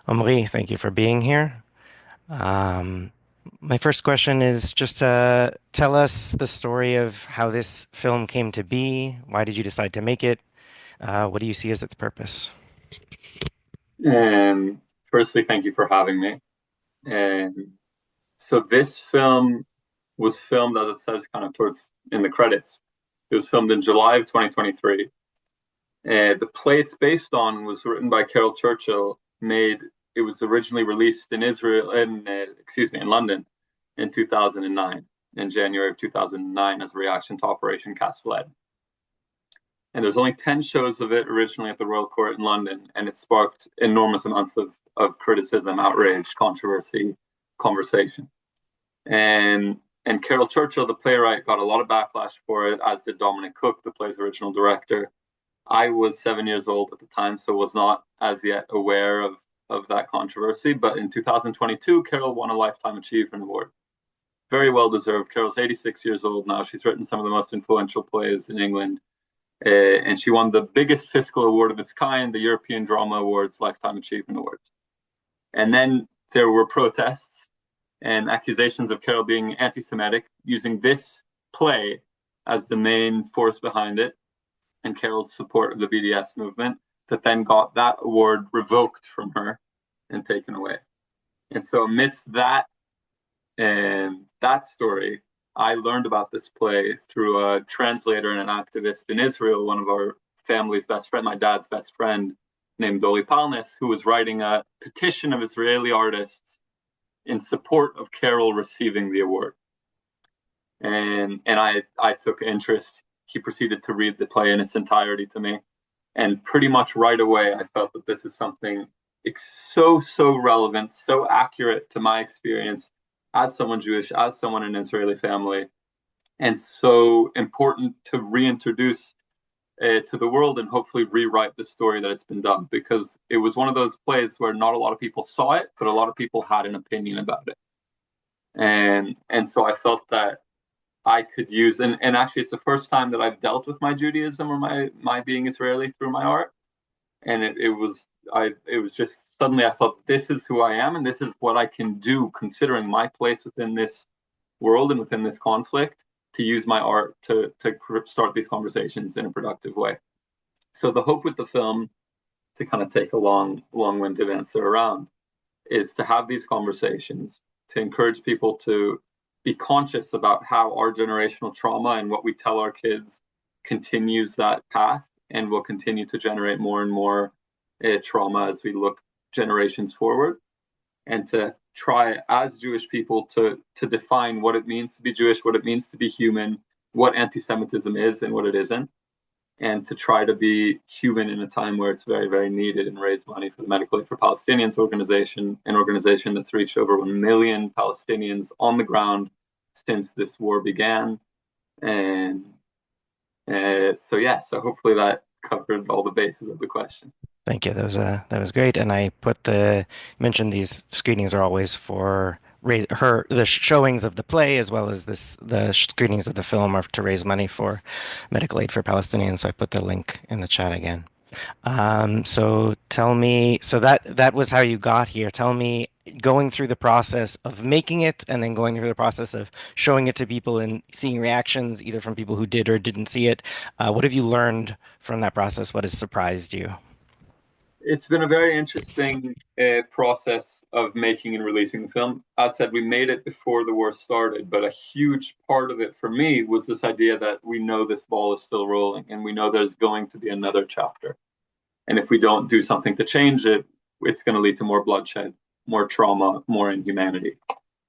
Omri, thank you for being here. Um, my first question is just to tell us the story of how this film came to be. Why did you decide to make it? What do you see as its purpose? And firstly, thank you for having me. And so this film was filmed, as it says, kind of towards in the credits. It was filmed in July of 2023. The play it's based on was written by Carol Churchill. It was originally released in Israel, in London, in 2009, in January of 2009, as a reaction to Operation Cast Lead. And there's only 10 shows of it originally at the Royal Court in London, and it sparked enormous amounts of criticism, outrage, controversy, conversation. And Carol Churchill, the playwright, got a lot of backlash for it, as did Dominic Cook, the play's original director. I was 7 years old at the time, so was not as yet aware of that controversy. But in 2022, Carol won a Lifetime Achievement Award. Very well deserved. Carol's 86 years old now. She's written some of the most influential plays in England. And she won the biggest fiscal award of its kind, the European Drama Awards Lifetime Achievement Awards. And then there were protests and accusations of Carol being anti Semitic, using this play as the main force behind it, and Carol's support of the BDS movement, that then got that award revoked from her and taken away. And so, amidst that story, I learned about this play through a translator and an activist in Israel, one of our family's best friend, my dad's best friend, named Doli Palnis, who was writing a petition of Israeli artists in support of Carol receiving the award. And I took interest. He proceeded to read the play in its entirety to me. And pretty much right away, I felt that this is something so relevant, so accurate to my experience as someone Jewish, as someone in an Israeli family, and so important to reintroduce to the world and hopefully rewrite the story that it's been done, because it was one of those plays where not a lot of people saw it, but a lot of people had an opinion about it. And so I felt that I could use, and actually it's the first time that I've dealt with my Judaism or my being Israeli through my art. And it was just suddenly I thought, this is who I am and this is what I can do, considering my place within this world and within this conflict, to use my art to start these conversations in a productive way. So the hope with the film, to kind of take a long-winded answer around, is to have these conversations, to encourage people to be conscious about how our generational trauma and what we tell our kids continues that path and will continue to generate more and more trauma as we look generations forward, and to try as Jewish people to define what it means to be Jewish, what it means to be human, what anti-Semitism is and what it isn't, and to try to be human in a time where it's very needed, and raise money for the Medical Aid for Palestinians organization, an organization that's reached over 1 million Palestinians on the ground since this war began. And so hopefully that covered all the bases of the question. Thank you. That was great. And I put the mentioned these screenings are always for the showings of the play as well as the screenings of the film are to raise money for medical aid for Palestinians. So I put the link in the chat again. So tell me, so that was how you got here. Tell me, going through the process of making it and then going through the process of showing it to people and seeing reactions, either from people who did or didn't see it. What have you learned from that process? What has surprised you? It's been a very interesting process of making and releasing the film. As I said, we made it before the war started, but a huge part of it for me was this idea that we know this ball is still rolling and we know there's going to be another chapter. And if we don't do something to change it, it's going to lead to more bloodshed, more trauma, more inhumanity.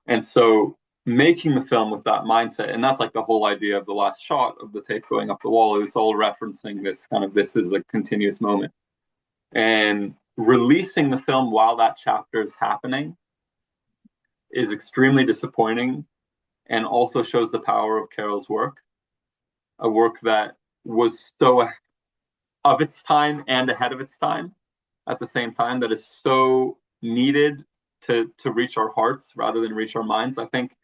And so making the film with that mindset, and that's like the whole idea of the last shot of the tape going up the wall, it's all referencing this kind of, this is a continuous moment. And releasing the film while that chapter is happening is extremely disappointing, and also shows the power of Carol's work, a work that was so of its time and ahead of its time at the same time, that is so needed to reach our hearts rather than reach our minds. I think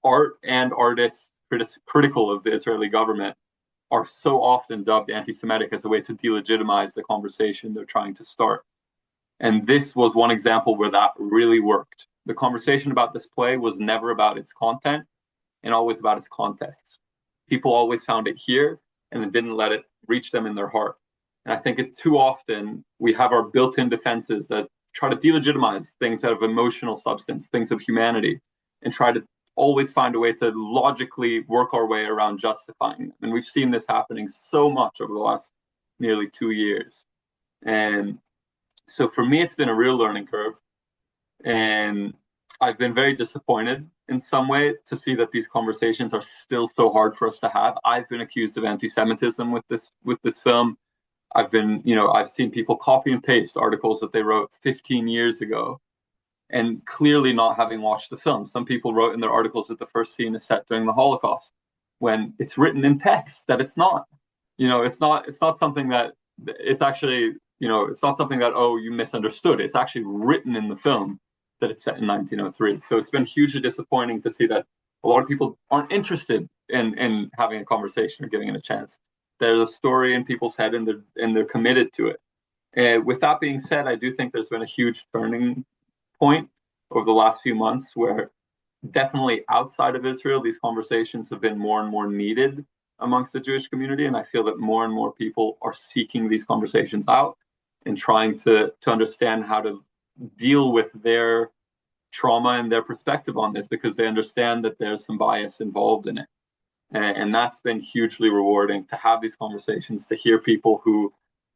art and artists critical of the Israeli government are so often dubbed anti-Semitic as a way to delegitimize the conversation they're trying to start. And this was one example where that really worked. The conversation about this play was never about its content and always about its context. People always found it here and it didn't let it reach them in their heart. And I think it too often we have our built-in defenses that try to delegitimize things out of emotional substance, things of humanity, and try to always find a way to logically work our way around justifying them. And we've seen this happening so much over the last nearly 2 years. And so for me, it's been a real learning curve. And I've been very disappointed in some way to see that these conversations are still so hard for us to have. I've been accused of anti-Semitism with this film. I've seen people copy and paste articles that they wrote 15 years ago and clearly not having watched the film. Some people wrote in their articles that the first scene is set during the Holocaust when it's written in text that it's not. It's not something that it's actually, it's not something that, oh, you misunderstood. It's actually written in the film that it's set in 1903. So it's been hugely disappointing to see that a lot of people aren't interested in having a conversation or giving it a chance. There's a story in people's head and they're committed to it. And with that being said, I do think there's been a huge turning point over the last few months where definitely outside of Israel, these conversations have been more and more needed amongst the Jewish community. And I feel that more and more people are seeking these conversations out and trying to understand how to deal with their trauma and their perspective on this because they understand that there's some bias involved in it. And that's been hugely rewarding to have these conversations, to hear people who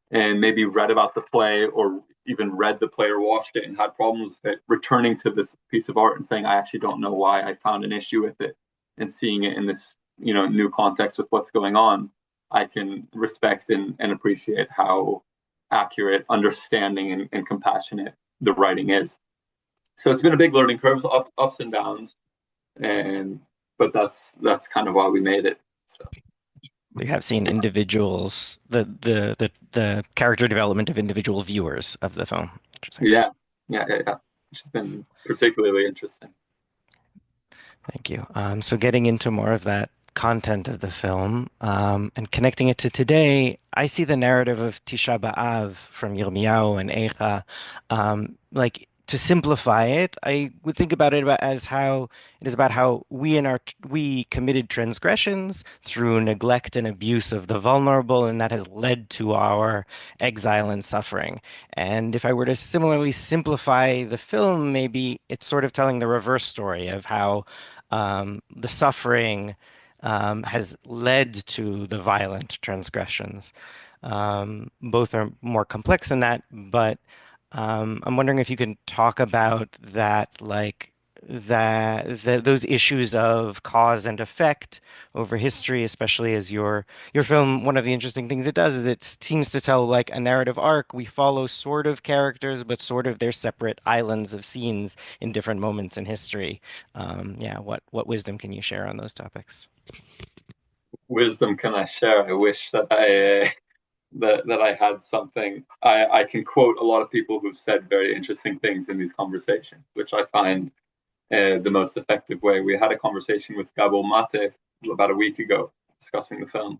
and maybe read about the play or even read the play or watched it and had problems with it, returning to this piece of art and saying, I actually don't know why I found an issue with it, and seeing it in this new context with what's going on. I can respect and appreciate how accurate, understanding, and compassionate the writing is. So it's been a big learning curve, ups and downs, and but that's kind of why we made it. So We have seen individuals, the character development of individual viewers of the film. Interesting. yeah, yeah. Which has been particularly interesting. Thank you. So getting into more of that content of the film, and connecting it to today, I see the narrative of Tisha B'Av from Yirmiyahu and Eicha. Like to simplify it, I would think about it as how it is about how we committed transgressions through neglect and abuse of the vulnerable, and that has led to our exile and suffering. And if I were to similarly simplify the film, maybe it's sort of telling the reverse story of how the suffering has led to the violent transgressions. Both are more complex than that, but I'm wondering if you can talk about that, like those issues of cause and effect over history, especially as your film. One of the interesting things it does is it seems to tell like a narrative arc. We follow sort of characters, but sort of their separate islands of scenes in different moments in history. Yeah, what wisdom can you share on those topics? Wisdom can I share? I wish that I had something. I can quote a lot of people who've said very interesting things in these conversations, which I find the most effective way. We had a conversation with Gabo Mate about a week ago discussing the film.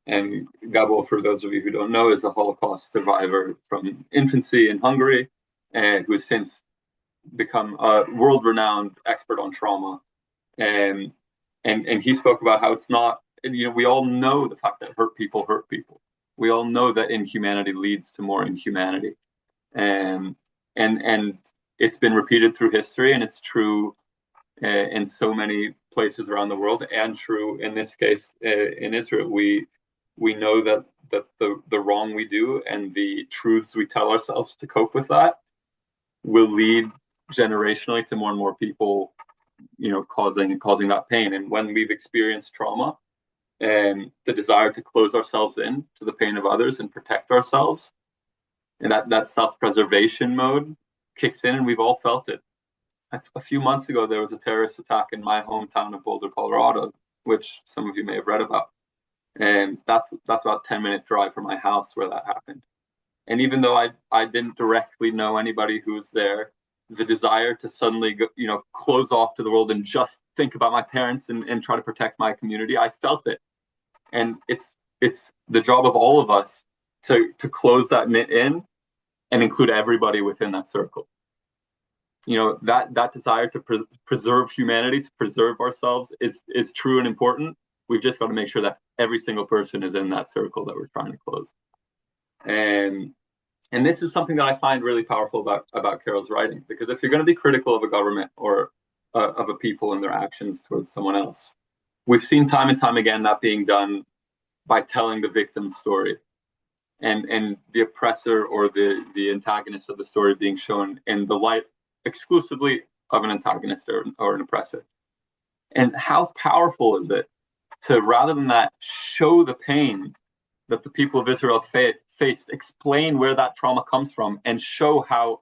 And Gabo, for those of you who don't know, is a Holocaust survivor from infancy in Hungary, and who's since become a world-renowned expert on trauma. And and he spoke about how it's not. We all know the fact that hurt people hurt people. We all know that inhumanity leads to more inhumanity, and and it's been repeated through history, and it's true in so many places around the world, and true in this case in Israel. We know that the wrong we do and the truths we tell ourselves to cope with that will lead generationally to more and more people, causing that pain. And when we've experienced trauma and the desire to close ourselves in to the pain of others and protect ourselves, and that self-preservation mode kicks in, and we've all felt it. A few months ago, there was a terrorist attack in my hometown of Boulder, Colorado, which some of you may have read about. And that's about a 10-minute drive from my house where that happened. And even though I didn't directly know anybody who was there, the desire to suddenly go, close off to the world and just think about my parents and try to protect my community, I felt it. And it's the job of all of us to close that knit in and include everybody within that circle. That desire to preserve humanity, to preserve ourselves, is true and important. We've just got to make sure that every single person is in that circle that we're trying to close. And and this is something that I find really powerful about Carol's writing, because if you're going to be critical of a government or of a people and their actions towards someone else, we've seen time and time again that being done by telling the victim's story, and the oppressor or the antagonist of the story being shown in the light exclusively of an antagonist or an oppressor. And how powerful is it to, rather than that, show the pain that the people of Israel faced, explain where that trauma comes from, and show how,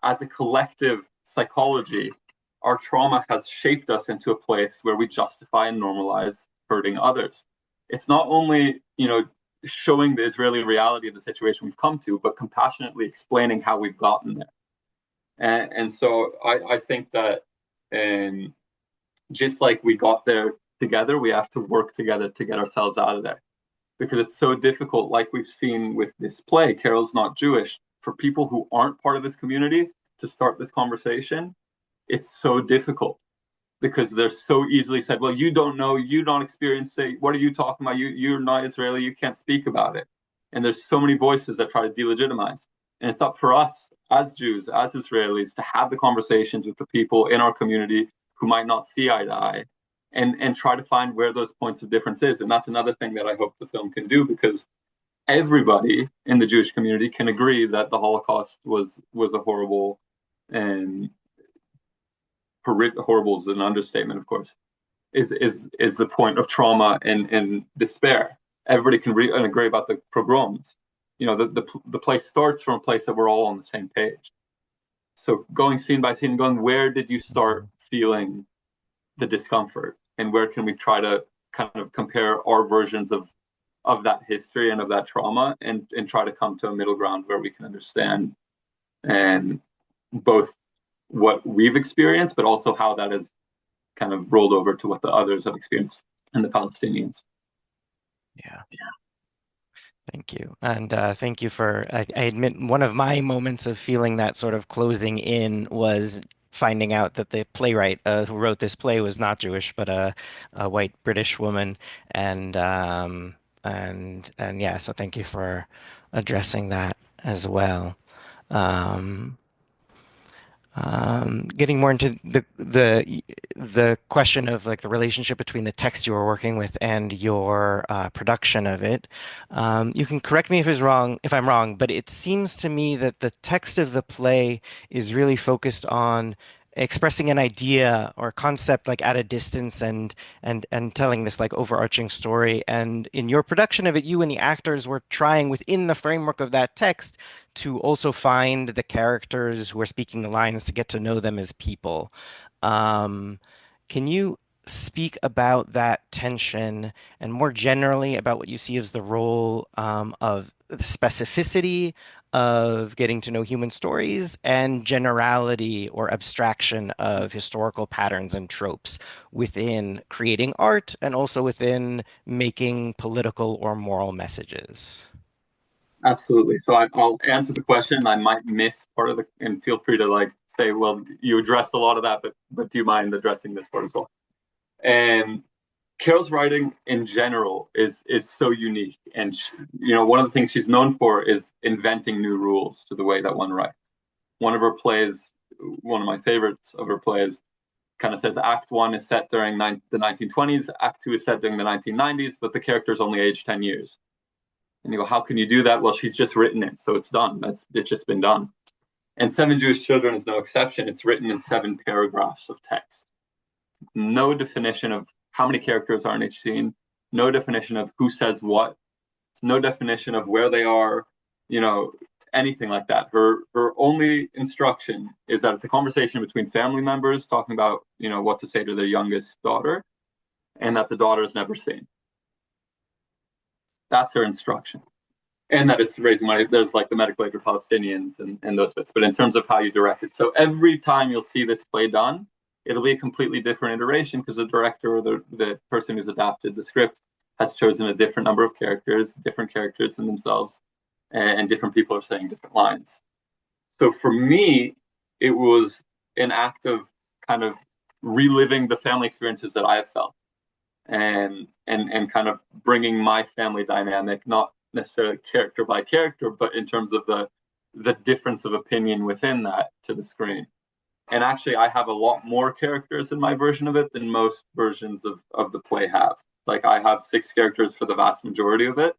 as a collective psychology, our trauma has shaped us into a place where we justify and normalize hurting others. It's not only, showing the Israeli reality of the situation we've come to, but compassionately explaining how we've gotten there. And so I think that, just like we got there together, we have to work together to get ourselves out of there, because it's so difficult. Like we've seen with this play, Carol's Not Jewish, for people who aren't part of this community to start this conversation. It's so difficult because they're so easily said, well, you don't know, you don't experience it. What are you talking about? You're not Israeli, you can't speak about it. And there's so many voices that try to delegitimize. And it's up for us as Jews, as Israelis, to have the conversations with the people in our community who might not see eye to eye, and try to find where those points of difference is. And that's another thing that I hope the film can do, because everybody in the Jewish community can agree that the Holocaust was a horrible, and horrible is an understatement, of course, is the point of trauma and despair. Everybody can and agree about the pogroms. The place starts from a place that we're all on the same page. So going scene by scene, going, where did you start feeling the discomfort, and where can we try to kind of compare our versions of that history and of that trauma, and try to come to a middle ground where we can understand, and both what we've experienced, but also how that has kind of rolled over to what the others have experienced, and the Palestinians. Yeah. Thank you. And thank you for, I admit, one of my moments of feeling that sort of closing in was finding out that the playwright who wrote this play was not Jewish, but a white British woman. And and yeah, so thank you for addressing that as well. Um, getting more into the question of like the relationship between the text you were working with and your production of it. You can correct me if I'm wrong, but it seems to me that the text of the play is really focused on expressing an idea or concept like at a distance, and telling this like overarching story. And in your production of it, you and the actors were trying within the framework of that text to also find the characters who are speaking the lines, to get to know them as people. Um, can you speak about that tension, and more generally about what you see as the role of the specificity of getting to know human stories, and generality or abstraction of historical patterns and tropes within creating art, and also within making political or moral messages? Absolutely. So I'll answer the question. I might miss part of the, and feel free to like say, well, you addressed a lot of that, but do you mind addressing this part as well? And Carol's writing in general is so unique, and one of the things she's known for is inventing new rules to the way that one writes. One of her plays, one of my favorites of her plays, kind of says Act One is set during the 1920s, Act Two is set during the 1990s, but the character's only aged 10 years. And you go, how can you do that? Well, she's just written it, so it's done. It's just been done. And Seven Jewish Children is no exception. It's written in 7 paragraphs of text. No definition of how many characters are in each scene, no definition of who says what, no definition of where they are, anything like that. Her only instruction is that it's a conversation between family members talking about, what to say to their youngest daughter, and that the daughter is never seen. That's her instruction. And that it's raising money. There's like the medical aid for Palestinians and those bits. But in terms of how you direct it, so every time you'll see this play done, it'll be a completely different iteration, because the director or the person who's adapted the script has chosen a different number of characters, different characters in themselves, and different people are saying different lines. So for me, it was an act of kind of reliving the family experiences that I have felt, and kind of bringing my family dynamic, not necessarily character by character, but in terms of the difference of opinion within that to the screen. And actually, I have a lot more characters in my version of it than most versions of the play have. Like I have six characters for the vast majority of it,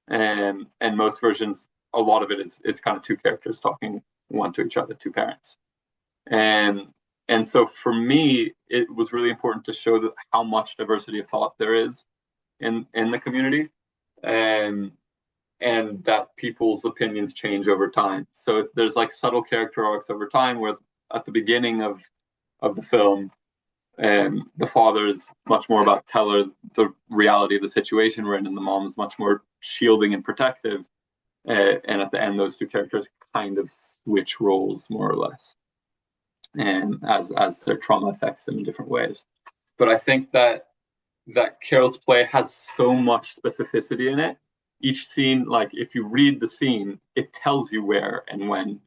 and most versions, a lot of it is kind of two characters talking one to each other, two parents. And and so for me, it was really important to show that how much diversity of thought there is in the community, and and that people's opinions change over time. So there's like subtle character arcs over time where at the beginning of the film, the father is much more about tell her the reality of the situation we're in, and the mom is much more shielding and protective. And at the end, those two characters kind of switch roles more or less, and as their trauma affects them in different ways. But I think that Carol's play has so much specificity in it. Each scene, like if you read the scene, it tells you where and when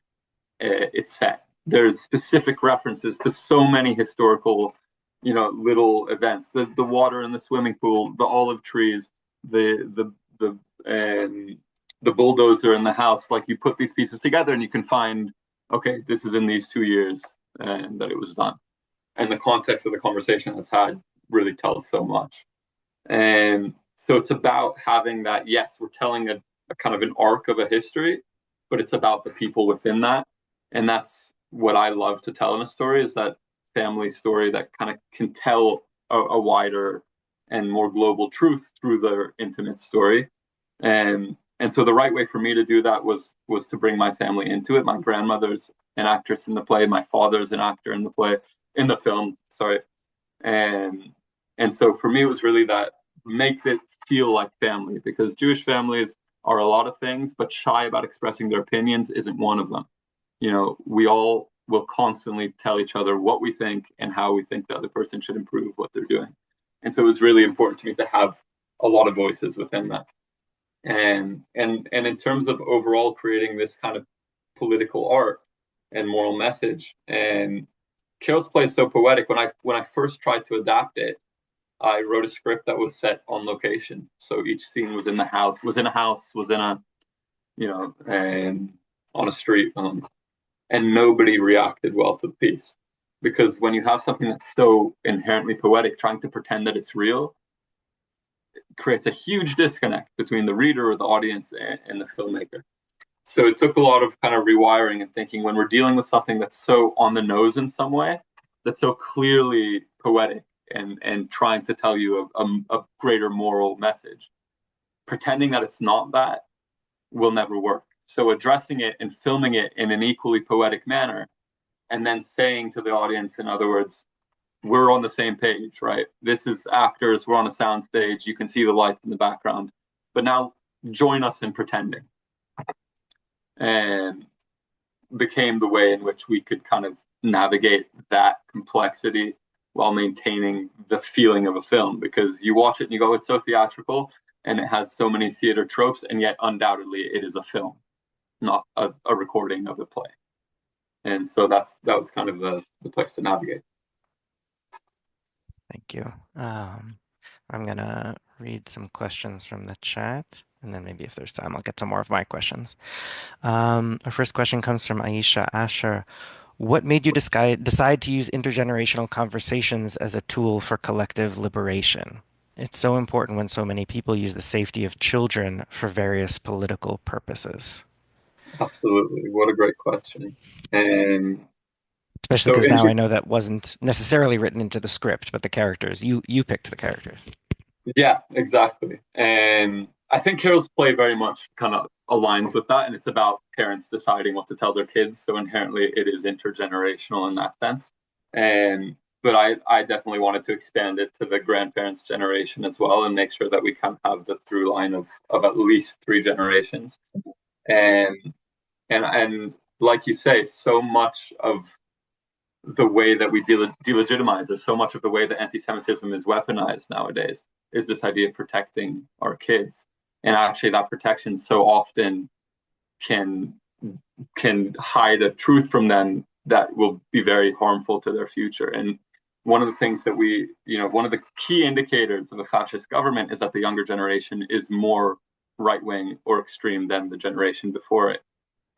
it's set. There's specific references to so many historical, little events. The water in the swimming pool, the olive trees, the and the bulldozer in the house. Like you put these pieces together and you can find, okay, this is in these 2 years and that it was done. And the context of the conversation that's had really tells so much. And so it's about having that, yes, we're telling a kind of an arc of a history, but it's about the people within that. And that's what I love to tell in a story, is that family story that kind of can tell a wider and more global truth through their intimate story. And so the right way for me to do that was to bring my family into it. My grandmother's an actress in the play, my father's an actor in the play, in the film, sorry. And and so for me it was really that, make it feel like family, because Jewish families are a lot of things, but shy about expressing their opinions isn't one of them. We all will constantly tell each other what we think and how we think the other person should improve what they're doing. And so it was really important to me to have a lot of voices within that. And in terms of overall creating this kind of political art and moral message, and Carol's play is so poetic. When I first tried to adapt it, I wrote a script that was set on location. So each scene was in the house, was in a house, was in a, and on a street, and nobody reacted well to the piece. Because when you have something that's so inherently poetic, trying to pretend that it's real creates a huge disconnect between the reader or the audience and the filmmaker. So it took a lot of kind of rewiring and thinking, when we're dealing with something that's so on the nose in some way, that's so clearly poetic and trying to tell you a greater moral message. Pretending that it's not that will never work. So addressing it and filming it in an equally poetic manner, and then saying to the audience, in other words, we're on the same page, right? This is actors, we're on a sound stage, you can see the lights in the background, but now join us in pretending. And became the way in which we could kind of navigate that complexity while maintaining the feeling of a film, because you watch it and you go, it's so theatrical and it has so many theater tropes, and yet undoubtedly it is a film, not a recording of the play. And so that was kind of the place to navigate. Thank you. I'm gonna read some questions from the chat, and then maybe if there's time, I'll get to more of my questions. Our first question comes from Aisha Asher. What made you decide to use intergenerational conversations as a tool for collective liberation? It's so important when so many people use the safety of children for various political purposes. Absolutely. What a great question. And Especially so because in now I know that wasn't necessarily written into the script, but the characters, you picked the characters. Yeah, exactly. And I think Carol's play very much kind of aligns with that. And it's about parents deciding what to tell their kids. So inherently, it is intergenerational in that sense. And but I definitely wanted to expand it to the grandparents' generation as well, and make sure that we kind of have the through line of at least three generations. And and like you say, so much of the way that we delegitimize it, so much of the way that anti-Semitism is weaponized nowadays is this idea of protecting our kids. And actually, that protection so often can can hide a truth from them that will be very harmful to their future. And one of the things that one of the key indicators of a fascist government is that the younger generation is more right wing or extreme than the generation before it.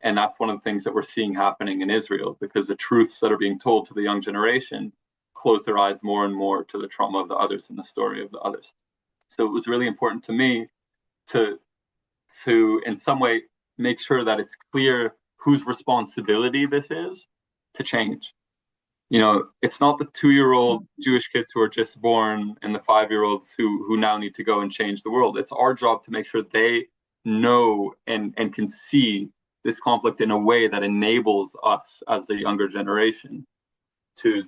And that's one of the things that we're seeing happening in Israel, because the truths that are being told to the young generation close their eyes more and more to the trauma of the others and the story of the others. So it was really important to me to in some way make sure that it's clear whose responsibility this is to change. It's not the 2-year-old Jewish kids who are just born and the 5-year-olds who now need to go and change the world. It's our job to make sure they know and can see this conflict in a way that enables us as the younger generation to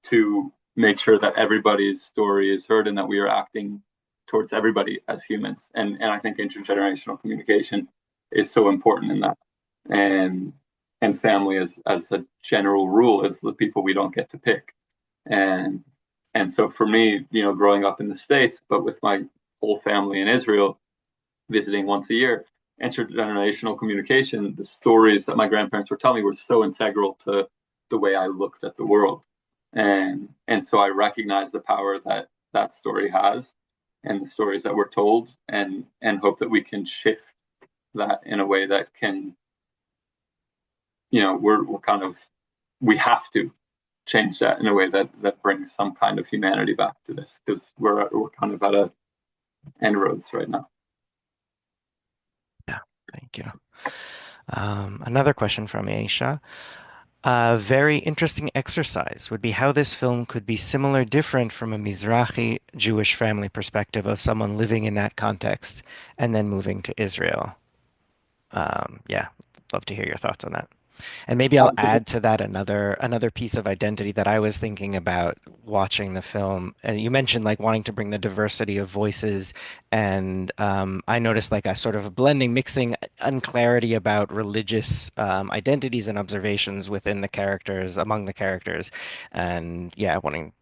to make sure that everybody's story is heard and that we are acting towards everybody as humans. And I think intergenerational communication is so important in that. And family as a general rule is the people we don't get to pick. And so for me, growing up in the States, but with my whole family in Israel, visiting once a year, intergenerational communication, the stories that my grandparents were telling me were so integral to the way I looked at the world. And so I recognize the power that that story has and the stories that we're told, and hope that we can shift that in a way that can, we're kind of, we have to change that in a way that brings some kind of humanity back to this, because we're kind of at a end roads right now. Yeah, thank you. Another question from Aisha. A very interesting exercise would be how this film could be similar, different from a Mizrahi Jewish family perspective of someone living in that context and then moving to Israel. Yeah, love to hear your thoughts on that. And maybe I'll add to that another piece of identity that I was thinking about watching the film. And you mentioned like wanting to bring the diversity of voices, and I noticed like a sort of a blending, mixing unclarity about religious identities and observations within the characters, among the characters, and yeah, wondering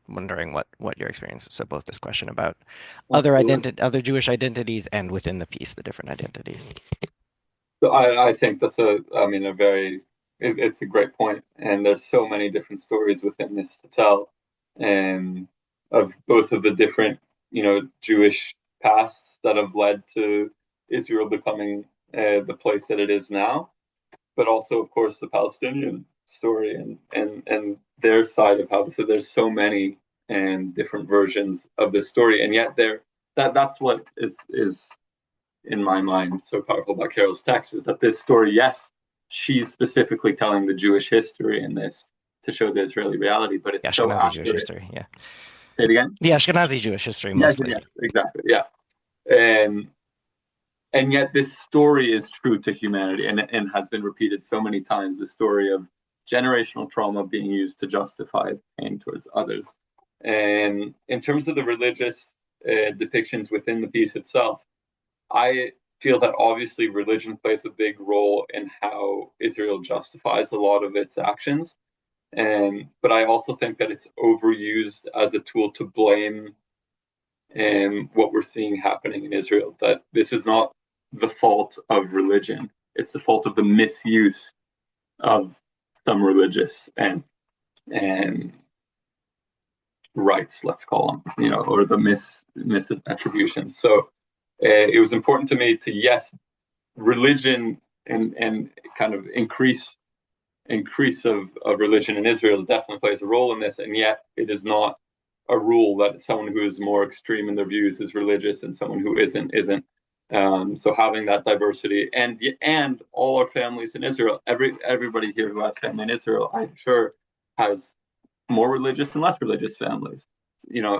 what your experience is. So both this question about other Jewish identities, and within the piece, the different identities. So I think that's I mean, it's a great point. And there's so many different stories within this to tell, and of both of the different, Jewish pasts that have led to Israel becoming the place that it is now, but also, of course, the Palestinian story and their side of how. So there's so many and different versions of this story, and yet that's what is in my mind so powerful about Carol's text, is that this story, yes, she's specifically telling the Jewish history in this to show the Israeli reality, but The it's so Ashkenazi Jewish accurate. history, yeah. Say it again. The Ashkenazi Jewish history Yes, mostly. yes, exactly. Yeah, and yet this story is true to humanity, and has been repeated so many times. The story of generational trauma being used to justify pain towards others. And in terms of the religious depictions within the piece itself, I feel that obviously religion plays a big role in how Israel justifies a lot of its actions. But I also think that it's overused as a tool to blame what we're seeing happening in Israel. That this is not the fault of religion; it's the fault of the misuse of some religious and rights, let's call them, or the misattributions. So it was important to me to, yes, religion and kind of increase of religion in Israel definitely plays a role in this, and yet it is not a rule that someone who is more extreme in their views is religious and someone who isn't. So having that diversity, and all our families in Israel, everybody here who has family in Israel, I'm sure, has more religious and less religious families.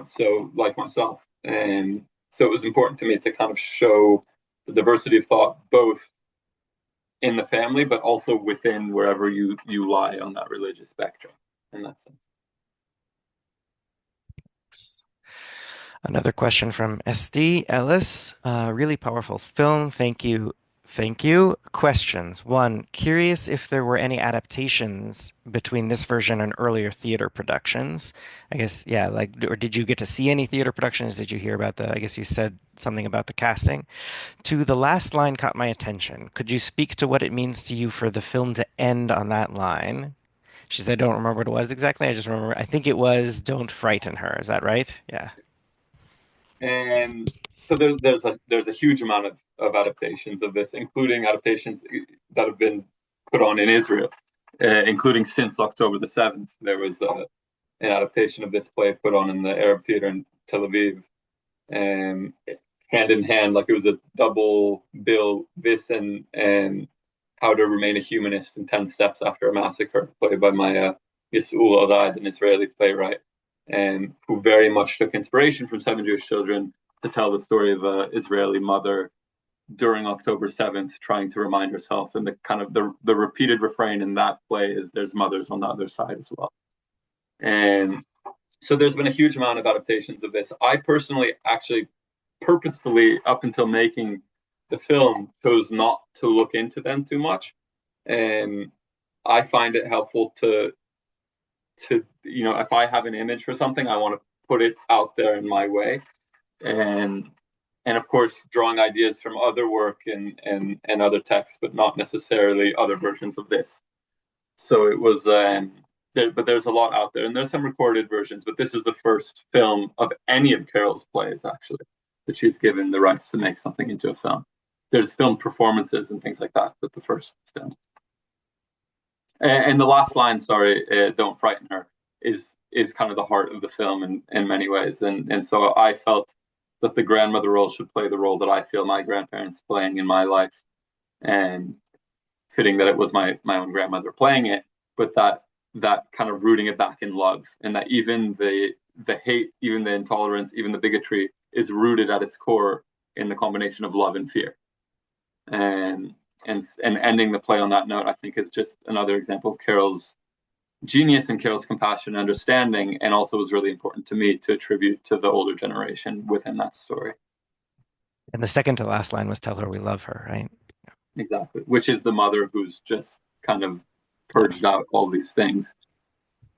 So like myself, and so it was important to me to kind of show the diversity of thought, both in the family, but also within wherever you lie on that religious spectrum. In that sense. Another question from SD Ellis. Really powerful film. Thank you Thank you. Questions. One, curious if there were any adaptations between this version and earlier theater productions. I guess, yeah, like, or did you get to see any theater productions? Did you hear about I guess you said something about the casting. Two, the last line caught my attention. Could you speak to what it means to you for the film to end on that line? She said, I don't remember what it was exactly. I just remember, I think it was, don't frighten her. Is that right? Yeah. And so there's a huge amount of adaptations of this, including adaptations that have been put on in Israel, including since October the 7th. There was an adaptation of this play put on in the Arab Theater in Tel Aviv, and hand in hand, like it was a double bill. This and How to Remain a Humanist in 10 Steps After a Massacre, played by Maya Yisrael Arad, an Israeli playwright, and who very much took inspiration from Seven Jewish Children to tell the story of an Israeli mother during October 7th, trying to remind herself. And the kind of the repeated refrain in that play is there's mothers on the other side as well. And so there's been a huge amount of adaptations of this. I personally actually purposefully, up until making the film, chose not to look into them too much. And I find it helpful to if I have an image for something, I want to put it out there in my way. And and of course drawing ideas from other work and other texts, but not necessarily other versions of this. So it was but there's a lot out there, and there's some recorded versions, but this is the first film of any of Carol's plays actually that she's given the rights to make something into a film. There's film performances and things like that, but the first film. And the last line, sorry, don't frighten her, is kind of the heart of the film in many ways. And so I felt that the grandmother role should play the role that I feel my grandparents playing in my life, and fitting that it was my own grandmother playing it, but that kind of rooting it back in love, and that even the hate, even the intolerance, even the bigotry is rooted at its core in the combination of love and fear. And and ending the play on that note, I think, is just another example of Carol's genius and Carol's compassion and understanding, and also was really important to me to attribute to the older generation within that story. And the second to last line was tell her we love her, right? Exactly, which is the mother who's just kind of Yeah. purged out all these things,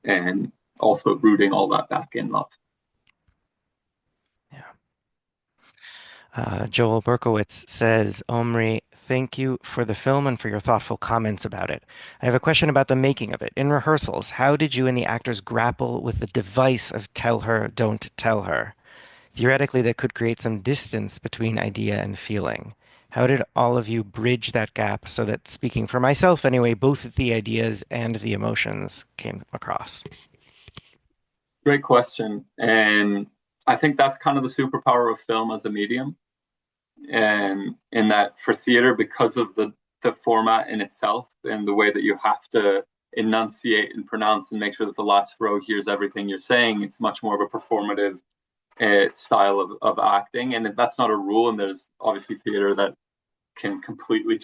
and also rooting all that back in love. Yeah. Joel Berkowitz says, Omri, thank you for the film and for your thoughtful comments about it. I have a question about the making of it. In rehearsals, how did you and the actors grapple with the device of tell her, don't tell her? Theoretically, that could create some distance between idea and feeling. How did all of you bridge that gap so that, speaking for myself anyway, both the ideas and the emotions came across? Great question, and I think that's kind of the superpower of film as a medium, and in that for theater, because of the format in itself and the way that you have to enunciate and pronounce and make sure that the last row hears everything you're saying, it's much more of a performative style of acting, and that's not a rule. And there's obviously theater that can completely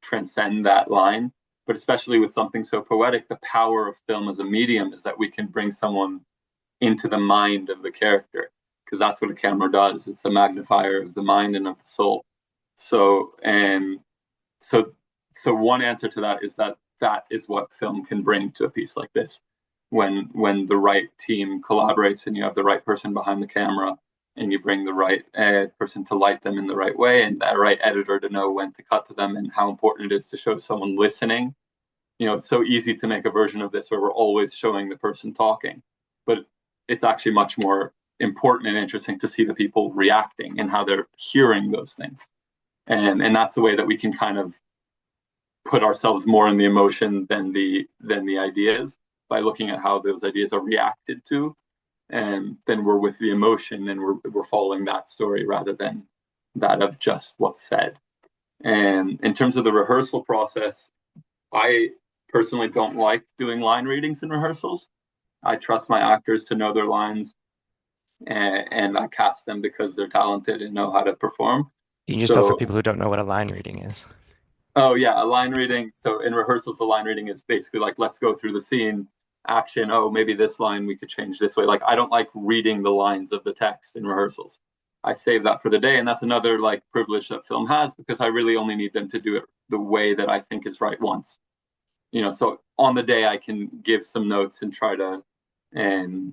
transcend that line. But especially with something so poetic, the power of film as a medium is that we can bring someone into the mind of the character, because that's what a camera does. It's a magnifier of the mind and of the soul. So and so so one answer to that is that that is what film can bring to a piece like this. When the right team collaborates and you have the right person behind the camera, and you bring the right person to light them in the right way, and that right editor to know when to cut to them, and how important it is to show someone listening. It's so easy to make a version of this where we're always showing the person talking, but it's actually much more important and interesting to see the people reacting and how they're hearing those things. And that's the way that we can kind of put ourselves more in the emotion than the ideas, by looking at how those ideas are reacted to, and then we're with the emotion, and we're following that story rather than that of just what's said. And in terms of the rehearsal process, I personally don't like doing line readings in rehearsals. I trust my actors to know their lines, and I cast them because they're talented and know how to perform. Can you just tell for So, people who don't know what a line reading is? oh yeah, a line reading. So in rehearsals, a line reading is basically like, let's go through the scene, action. Oh, maybe this line we could change this way. Like, I don't like reading the lines of the text in rehearsals. I save that for the day. And that's another like privilege that film has because I really only need them to do it the way that I think is right once. So on the day I can give some notes and try to and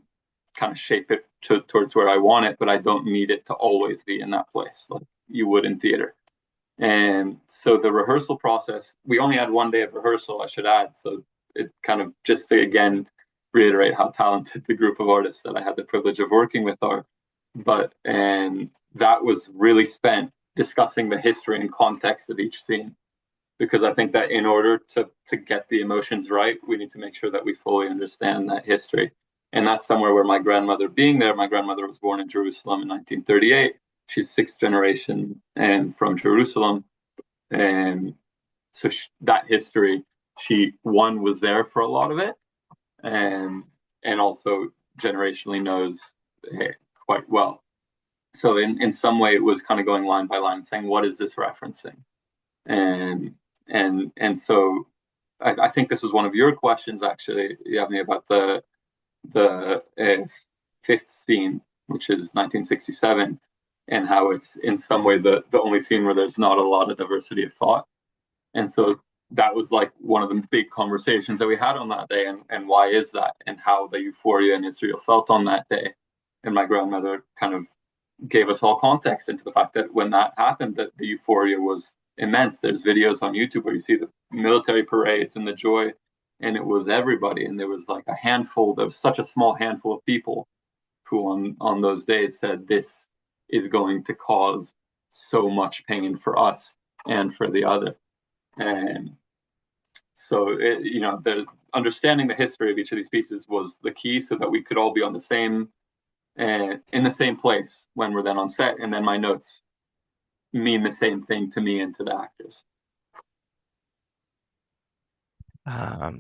kind of shape it towards where I want it, but I don't need it to always be in that place like you would in theater. And so the rehearsal process, we only had 1 day of rehearsal, I should add. So it kind of just to again reiterate how talented the group of artists that I had the privilege of working with are. But and that was really spent discussing the history and context of each scene. Because I think that in order to get the emotions right, we need to make sure that we fully understand that history. And that's somewhere where my grandmother being there, my grandmother was born in Jerusalem in 1938. She's sixth generation and from Jerusalem. And so that history, she one was there for a lot of it, and also generationally knows quite well. So in some way, it was kind of going line by line, saying, "What is this referencing?" And so I think this was one of your questions actually. You have me about the fifth scene, which is 1967, and how it's in some way the only scene where there's not a lot of diversity of thought. And so that was like one of the big conversations that we had on that day, and why is that, and how the euphoria in Israel felt on that day. And my grandmother kind of gave us all context into the fact that when that happened, that the euphoria was immense. There's videos on YouTube where you see the military parades and the joy, and it was everybody. And there was like a handful, there was such a small handful of people who on those days said this is going to cause so much pain for us and for the other. And so, the understanding the history of each of these pieces was the key so that we could all be on the same, in the same place when we're then on set. And then my notes mean the same thing to me and to the actors.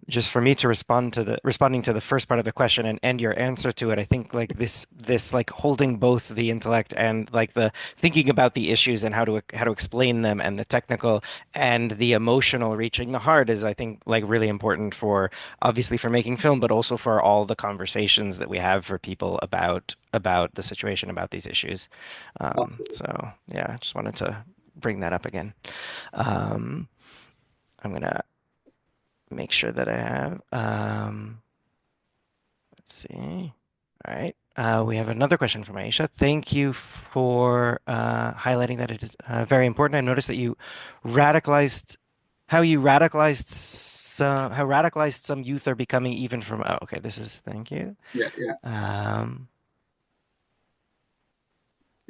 Just for me to responding to the first part of the question and your answer to it, I think like this like holding both the intellect and like the thinking about the issues and how to explain them and the technical and the emotional reaching the heart is I think like really important for obviously for making film, but also for all the conversations that we have for people about the situation about these issues. So yeah, I just wanted to bring that up again. Um, I'm gonna make sure that I have. Let's see. All right. We have another question from Aisha. Thank you for highlighting that it is very important. I noticed that you radicalized how radicalized some youth are becoming even from. Oh, okay. This is thank you. Yeah, yeah. Um,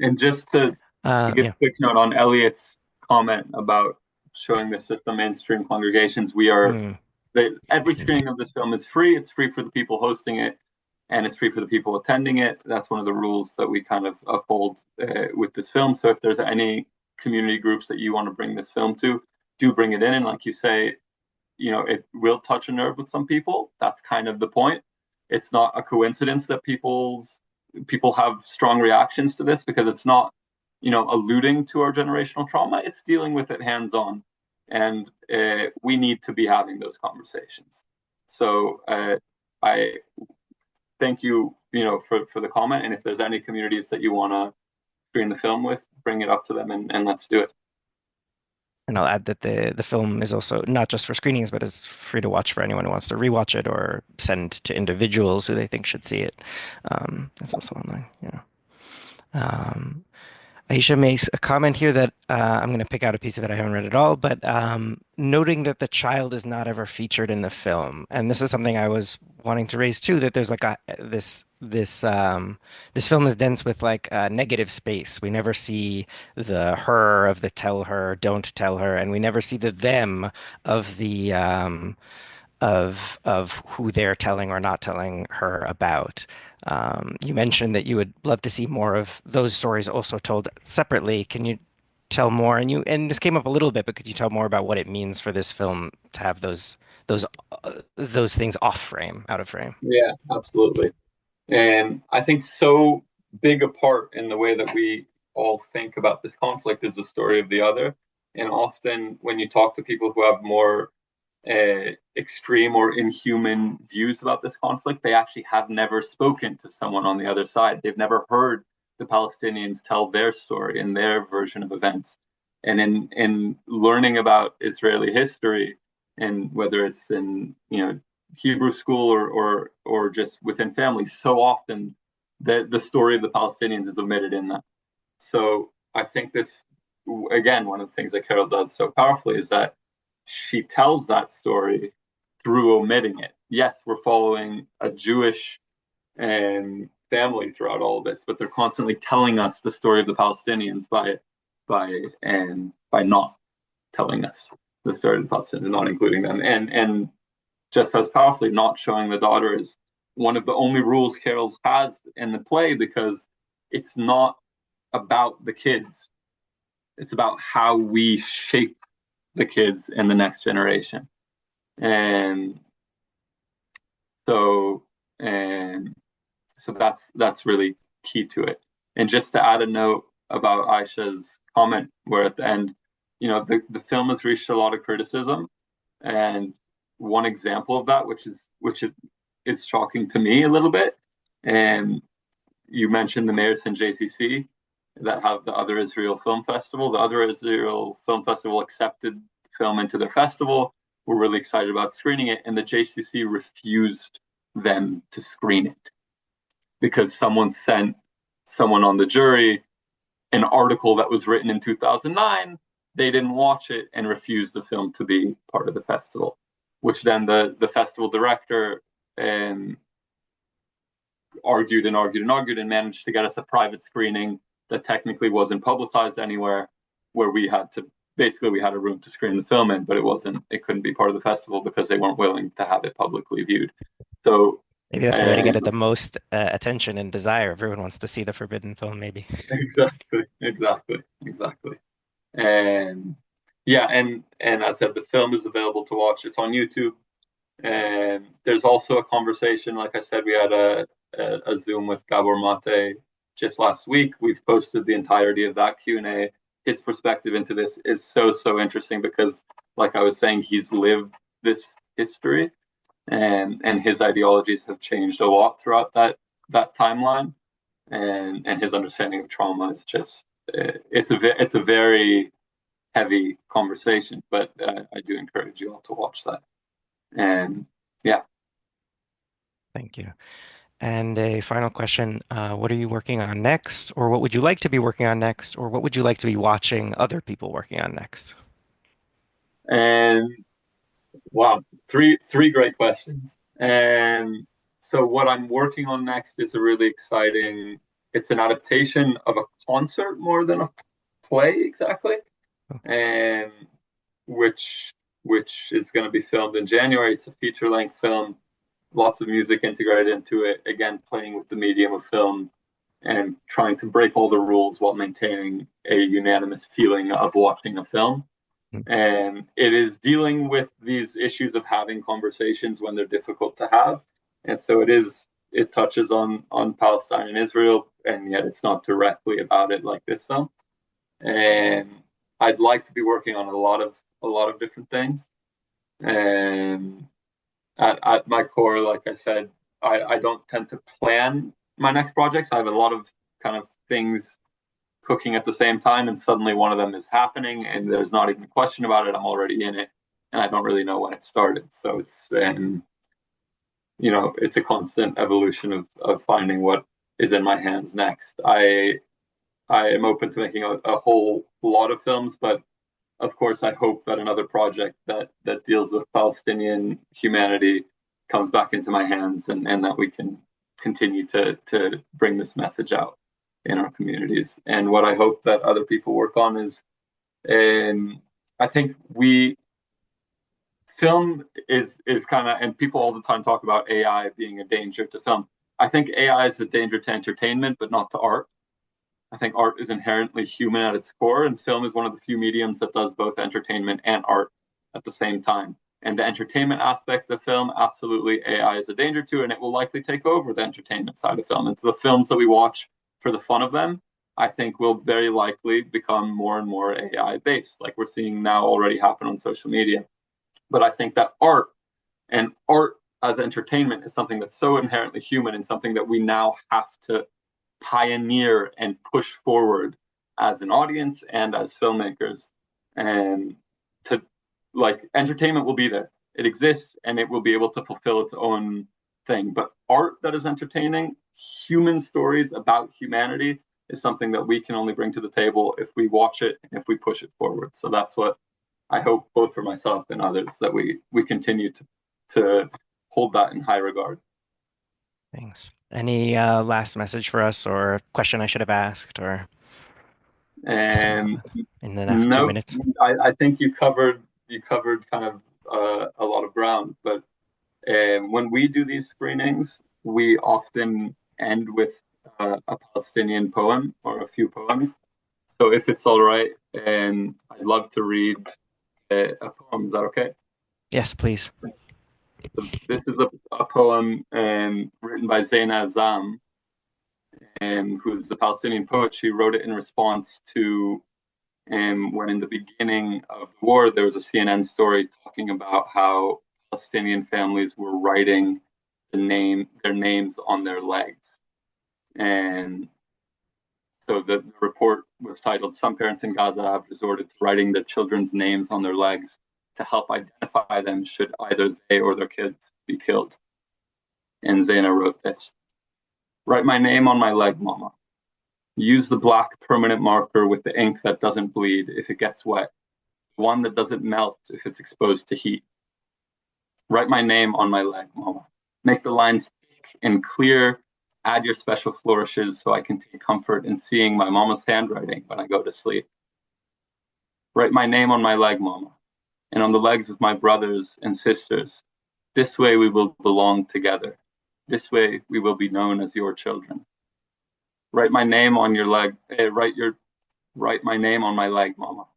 And just to give a yeah. quick note on Elliot's comment about showing this to some mainstream congregations, we are Mm. every screening of this film is free. It's free for the people hosting it, and it's free for the people attending it. That's one of the rules that we kind of uphold with this film. So if there's any community groups that you want to bring this film to, do bring it in. And like you say, it will touch a nerve with some people. That's kind of the point. It's not a coincidence that people have strong reactions to this because it's not, alluding to our generational trauma. It's dealing with it hands on, and we need to be having those conversations. So I thank you, for the comment. And if there's any communities that you want to screen the film with, bring it up to them and let's do it. And I'll add that the film is also not just for screenings, but is free to watch for anyone who wants to rewatch it or send to individuals who they think should see it. It's also online. Aisha makes a comment here that I'm going to pick out a piece of it. I haven't read it all, but noting that the child is not ever featured in the film, and this is something I was wanting to raise too. That there's like this film is dense with like negative space. We never see the her of the tell her, don't tell her, and we never see the them of the of who they're telling or not telling her about. You mentioned that you would love to see more of those stories also told separately. Can you tell more? And this came up a little bit, but could you tell more about what it means for this film to have those things off frame, out of frame? Yeah, absolutely. And I think so big a part in the way that we all think about this conflict is the story of the other. And often when you talk to people who have more extreme or inhuman views about this conflict, they actually have never spoken to someone on the other side. They've never heard the Palestinians tell their story and their version of events. And in learning about Israeli history, and whether it's in Hebrew school or just within families, so often the story of the Palestinians is omitted in that. So I think this, again, one of the things that Carol does so powerfully is that she tells that story through omitting it. Yes, we're following a Jewish family throughout all of this, but they're constantly telling us the story of the Palestinians by not telling us the story of the Palestinians, not including them, and just as powerfully, not showing the daughter is one of the only rules Carol has in the play, because it's not about the kids. It's about how we shape the kids and the next generation. And so and so that's really key to it. And just to add a note about Aisha's comment, where at the end, the film has reached a lot of criticism, and one example of that, which is shocking to me a little bit, and you mentioned the Mayerson JCC that have the Other Israel Film Festival. The Other Israel Film Festival accepted the film into their festival. We're really excited about screening it, and the JCC refused them to screen it because someone sent someone on the jury an article that was written in 2009. They didn't watch it and refused the film to be part of the festival, which then the festival director argued and argued and argued and managed to get us a private screening that technically wasn't publicized anywhere, where we had a room to screen the film in, but it couldn't be part of the festival because they weren't willing to have it publicly viewed. So Maybe that's the way to get it the most attention and desire. Everyone wants to see the forbidden film, maybe. exactly. And yeah, and as I said, the film is available to watch. It's on YouTube. And there's also a conversation. Like I said, we had a Zoom with Gabor Mate just last week. We've posted the entirety of that Q&A. His perspective into this is so interesting because, like I was saying, he's lived this history, and his ideologies have changed a lot throughout that timeline, and his understanding of trauma is just it's a very heavy conversation. But I do encourage you all to watch that. And yeah. Thank you. And a final question, what are you working on next? Or what would you like to be working on next? Or what would you like to be watching other people working on next? And wow, three great questions. And so what I'm working on next is a really exciting, it's an adaptation of a concert more than a play exactly. And which is going to be filmed in January. It's a feature-length film, lots of music integrated into it, again playing with the medium of film and trying to break all the rules while maintaining a unanimous feeling of watching a film. And it is dealing with these issues of having conversations when they're difficult to have. And so it touches on Palestine and Israel, and yet it's not directly about it like this film. And I'd like to be working on a lot of different things. And at my core, like I said, I don't tend to plan my next projects. I have a lot of kind of things cooking at the same time, and suddenly one of them is happening, and there's not even a question about it. I'm already in it, and I don't really know when it started. So it's a constant evolution of finding what is in my hands next. I am open to making a whole lot of films, but of course, I hope that another project that deals with Palestinian humanity comes back into my hands, and that we can continue to bring this message out in our communities. And what I hope that other people work on is, I think film is kind of, and people all the time talk about AI being a danger to film. I think AI is a danger to entertainment, but not to art. I think art is inherently human at its core, and film is one of the few mediums that does both entertainment and art at the same time. And the entertainment aspect of film, absolutely, AI is a danger to, and it will likely take over the entertainment side of film. And so the films that we watch for the fun of them, I think will very likely become more and more AI based, like we're seeing now already happen on social media. But I think that art as entertainment is something that's so inherently human, and something that we now have to pioneer and push forward as an audience and as filmmakers. And to like entertainment will be there. It exists and it will be able to fulfill its own thing. But art that is entertaining, human stories about humanity is something that we can only bring to the table if we watch it and if we push it forward. So that's what I hope both for myself and others that we continue to hold that in high regard. Thanks. Any last message for us or question I should have asked or something And in the last two no, minutes? I think you covered kind of a lot of ground. But when we do these screenings, we often end with a Palestinian poem or a few poems. So if it's all right, I'd love to read a poem. Is that okay? Yes, please. So this is a poem written by Zaina Azam, who's a Palestinian poet. She wrote it in response to when in the beginning of the war, there was a CNN story talking about how Palestinian families were writing their names on their legs. And so the report was titled, "Some parents in Gaza have resorted to writing their children's names on their legs to help identify them should either they or their kids be killed." And Zaina wrote this: "Write my name on my leg, mama. Use the black permanent marker with the ink that doesn't bleed if it gets wet, the one that doesn't melt if it's exposed to heat. Write my name on my leg, mama. Make the lines thick and clear. Add your special flourishes so I can take comfort in seeing my mama's handwriting when I go to sleep. Write my name on my leg, mama, and on the legs of my brothers and sisters. This way we will belong together. This way we will be known as your children. Write my name on your leg. Write my name on my leg, mama.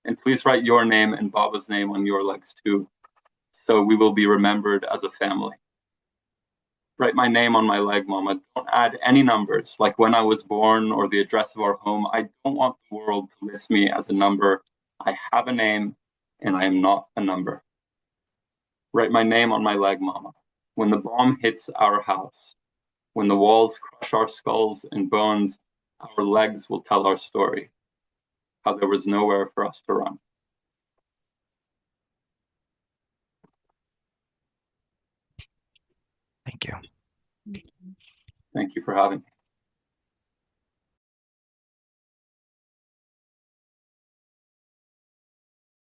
And please write your name and Baba's name on your legs too, so we will be remembered as a family. Write my name on my leg, mama. Don't add any numbers, like when I was born or the address of our home. I don't want the world to list me as a number. I have a name, and I am not a number. Write my name on my leg, mama. When the bomb hits our house, when the walls crush our skulls and bones, our legs will tell our story, how there was nowhere for us to run." Thank you. Thank you for having me.